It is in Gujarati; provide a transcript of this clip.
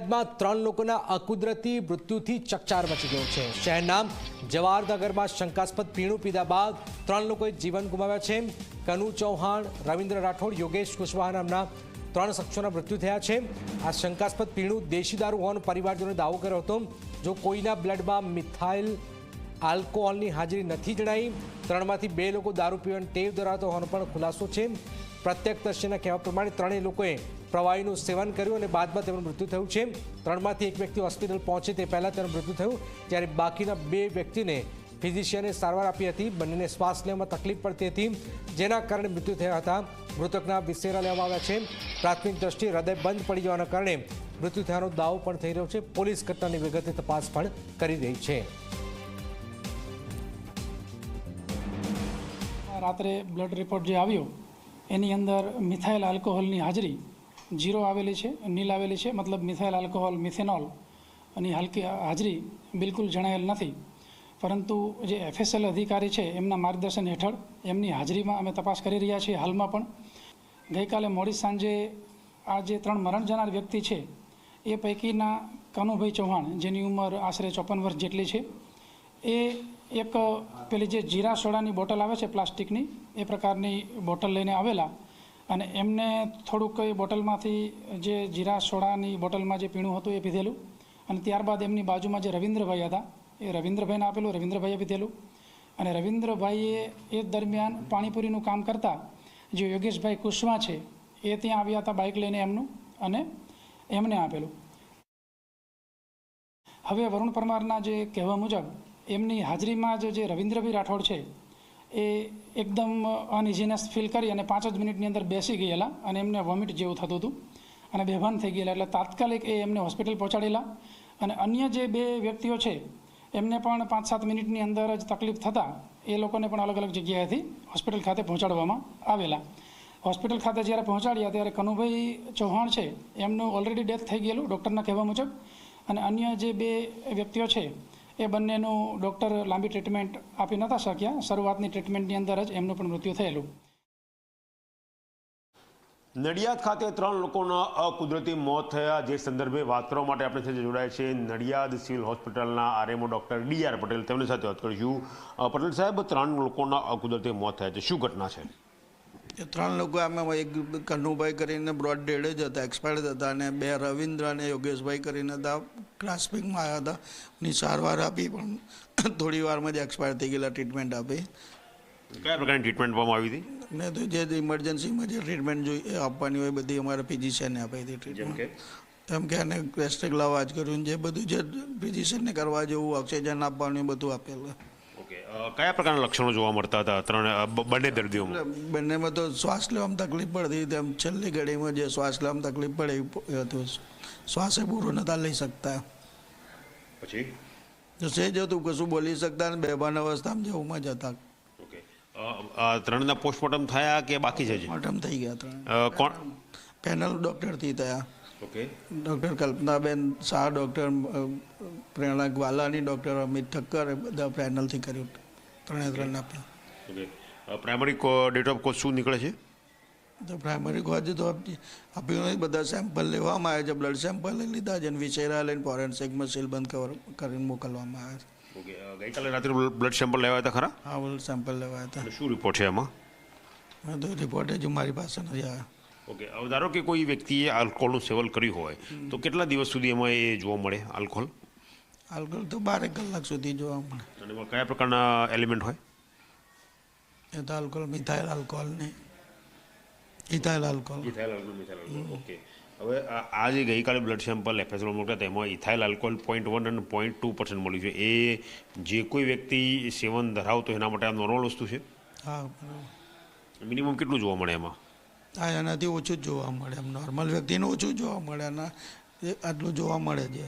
નડિયાદમાં 3 લોકોના અકુદરતી મૃત્યુથી ચકચાર મચી ગયો છે। શહેરના જવાહરનગરમાં શંકાસ્પદ પીણું પીધા બાદ 3 લોકોએ જીવન ગુમાવ્યા છે। કનુ ચૌહાણ, રવિન્દ્ર રાઠોડ, યોગેશ કુશવાહા નામના 3 શખ્સોના મૃત્યુ થયા છે। આ શંકાસ્પદ પીણું દેશી દારૂ હોવાનો પરિવારજનોએ દાવો કર્યો હતો। જો કોઈના બ્લડમાં મિથાઇલ આલ્કોહોલની હાજરી નથી જણાઈ। 3માંથી 2 લોકો દારૂ પીવાની ટેવ ધરાવતા હોવાનો પણ ખુલાસો છે। પ્રત્યક્ષદર્શીના કહેવા પ્રમાણે 3 લોકોએ પ્રવાહીનું સેવન કર્યું અને બાદમાં તેમનું મૃત્યુ થયું છે। 3માંથી એક વ્યક્તિ હોસ્પિટલ પહોંચે તે પહેલાં તેનું મૃત્યુ થયું, જ્યારે બાકીના 2 વ્યક્તિને ફિઝિશિયને સારવાર આપી હતી। બંનેને શ્વાસ લેવામાં તકલીફ પડતી હતી, જેના કારણે મૃત્યુ થયા હતા। મૃતકના વિસેરા લેવામાં આવ્યા છે। પ્રાથમિક દ્રષ્ટિએ હૃદય બંધ પડી જવાના કારણે મૃત્યુ થયાનો દાવો પણ થઈ રહ્યો છે। પોલીસ ઘટનાની વિગતે તપાસ પણ કરી રહી છે। રાત્રે બ્લડ રિપોર્ટ જે આવ્યો એની અંદર મિથાઇલ આલ્કોહોલની હાજરી 0 આવેલી છે, નીલ આવેલી છે, મતલબ મિથાઇલ આલ્કોહોલ મિથેનોલ ની હાજરી બિલકુલ જણાયેલ નથી। પરંતુ જે FSL અધિકારી છે એમના માર્ગદર્શન હેઠળ એમની હાજરીમાં અમે તપાસ કરી રહ્યા છીએ। હાલમાં પણ ગઈકાલે મોડી સાંજે આ જે 3 મરણ જનાર વ્યક્તિ છે એ પૈકીના કનુભાઈ ચૌહાણ, જેની ઉંમર આશરે 54 વર્ષ જેટલી છે, એ એક પેલી જે જીરા સોડાની બોટલ આવે છે પ્લાસ્ટિકની, એ પ્રકારની બોટલ લઈને આવેલા અને એમને થોડુંક એ બોટલમાંથી જે જીરા સોડાની બોટલમાં જે પીણું હતું એ પીધેલું અને ત્યારબાદ એમની બાજુમાં જે રવિન્દ્રભાઈ હતા એ રવિન્દ્રભાઈને આપેલું, રવિન્દ્રભાઈએ પીધેલું અને રવિન્દ્રભાઈએ એ દરમિયાન પાણીપુરીનું કામ કરતા જે યોગેશભાઈ કુશવાહ છે એ ત્યાં આવ્યા હતા બાઇક લઈને એમનું, અને એમને આપેલું। હવે વરુણ પરમારના જે કહેવા મુજબ એમની હાજરીમાં જે રવિન્દ્રભાઈ રાઠોડ છે એ એકદમ અનઇઝીનેસ ફીલ કરી અને 5 જ મિનિટની અંદર બેસી ગયેલા અને એમને વોમિટ જેવું થતું હતું અને બેભાન થઈ ગયેલા, એટલે તાત્કાલિક એ એમને હોસ્પિટલ પહોંચાડેલા। અને અન્ય જે 2 વ્યક્તિઓ છે એમને પણ 5-7 મિનિટની અંદર જ તકલીફ થતાં એ લોકોને પણ અલગ અલગ જગ્યાએથી હોસ્પિટલ ખાતે પહોંચાડવામાં આવેલા। હોસ્પિટલ ખાતે જ્યારે પહોંચાડ્યા ત્યારે કનુભાઈ ચૌહાણ છે એમનું ઓલરેડી ડેથ થઈ ગયેલું ડૉક્ટરના કહેવા મુજબ, અને અન્ય જે 2 વ્યક્તિઓ છે એ બંનેનું ડૉક્ટર લાંબી ટ્રીટમેન્ટ આપી નહોતા શક્યા। શરૂઆતની ટ્રીટમેન્ટની અંદર જ એમનું પણ મૃત્યુ થયેલું। નડિયાદ ખાતે 3 લોકોના અકુદરતી મોત થયા, જે સંદર્ભે વાત કરવા માટે આપણે સાથે જોડાય છે નડિયાદ સિવિલ હોસ્પિટલના RMO ડૉક્ટર DR પટેલ, તેમની સાથે વાત કરીશું। પટેલ સાહેબ, 3 લોકોના અકુદરતી મોત થયા છે, શું ઘટના છે? એ 3 લોકો આમાં એક કનુભાઈ કરીને બ્રોડ ડેડ જ હતા, એક્સપાયર્ડ હતા, અને 2 રવિન્દ્ર અને યોગેશભાઈ કરીને હતા, ગ્રાસ્પિંગમાં આવ્યા હતા, ની સારવાર આપી પણ થોડી વારમાં જ એક્સપાયર થઈ ગયેલા, ટ્રીટમેન્ટ આપી। કયા પ્રકારની ટ્રીટમેન્ટ આપવામાં આવી હતી? ને તો જે ઇમરજન્સીમાં જે ટ્રીટમેન્ટ જોઈએ આપવાની હોય બધી અમારા ફિઝિશિયને આપી હતી ટ્રીટમેન્ટ। એમ કે એને ગેસ્ટ્રિક લાવાજ કર્યું, જે બધું જે ફિઝિશિયનને કરવા જેવું ઓક્સિજન આપવાનું એ બધું આપેલું। કયા પ્રકારના લક્ષણો જોવા મળતા હતા બંને દર્દીઓમાં? બંનેમાં તો શ્વાસ લેવામાં તકલીફ પડતી, તેમ છેલ્લી ઘડીમાં જે શ્વાસ લેવામાં તકલીફ પડે એ હતું, શ્વાસે પૂરો નહોતા લઈ શકતા। પછી તો સેજ હતું, કશું બોલી શકતા ને બેભાન અવસ્થામાં જેવુંમાં જ હતા। 3ના પોસ્ટમોર્ટમ થયા કે બાકી છે? પોસ્ટમોર્ટમ થઈ ગયા 3। કોણ? પેનલ ડૉક્ટરથી થયા। Okay, doctor Kalpanaben Shah, doctor પ્રેરણા ગ્વાલાની, ડૉક્ટર અમિત ઠક્કર, એ બધા પેનલથી કર્યું 3 આપ્યા। Okay, primary date of cause શું નીકળે છે? તો પ્રાઇમરી કોઝ તો આપ્યું, બધા સેમ્પલ લેવામાં આવ્યા છે, બ્લડ સેમ્પલ લીધા છે અને વિશેરા લઈને ફોરેન્સિકમાં સીલબંધ કરીને મોકલવામાં આવ્યા છે। ઓકે, ગઈકાલે રાત્રે બ્લડ સેમ્પલ લેવાયા હતા ખરા? હા, બ્લડ સેમ્પલ લેવાયા હતા। શું રિપોર્ટ છે એમાં? તો રિપોર્ટ હજુ મારી પાસે નથી આવ્યા। ઓકે, ધારો કે કોઈ વ્યક્તિએ આલ્કોહોલનું સેવન કર્યું હોય તો કેટલા દિવસ સુધી એમાં એ જોવા મળે આલ્કોહોલ? આલ્કોહોલ તો 12 કલાક સુધી જોવા મળે। અને એમાં કયા પ્રકારના એલિમેન્ટ હોય? એ તો આલ્કોહોલ, મિથાઇલ આલ્કોહોલ ને ઇથાઇલ આલ્કોહોલ। ઓકે, હવે આ જે ગઈકાલે બ્લડ સેમ્પલ FSL મોકલ્યા તેમાં ઇથાઇલ આલ્કોહોલ 0.1 અને 0.2% મળ્યું છે, એ જે કોઈ વ્યક્તિ સેવન ધરાવતો એના માટે આ નોર્મલ વસ્તુ છે? હા, મિનિમમ કેટલું જોવા મળે એમાં? હા, એનાથી ઓછું જ જોવા મળે, એમ નોર્મલ વ્યક્તિને ઓછું જોવા મળે, અને આટલું જોવા મળે છે।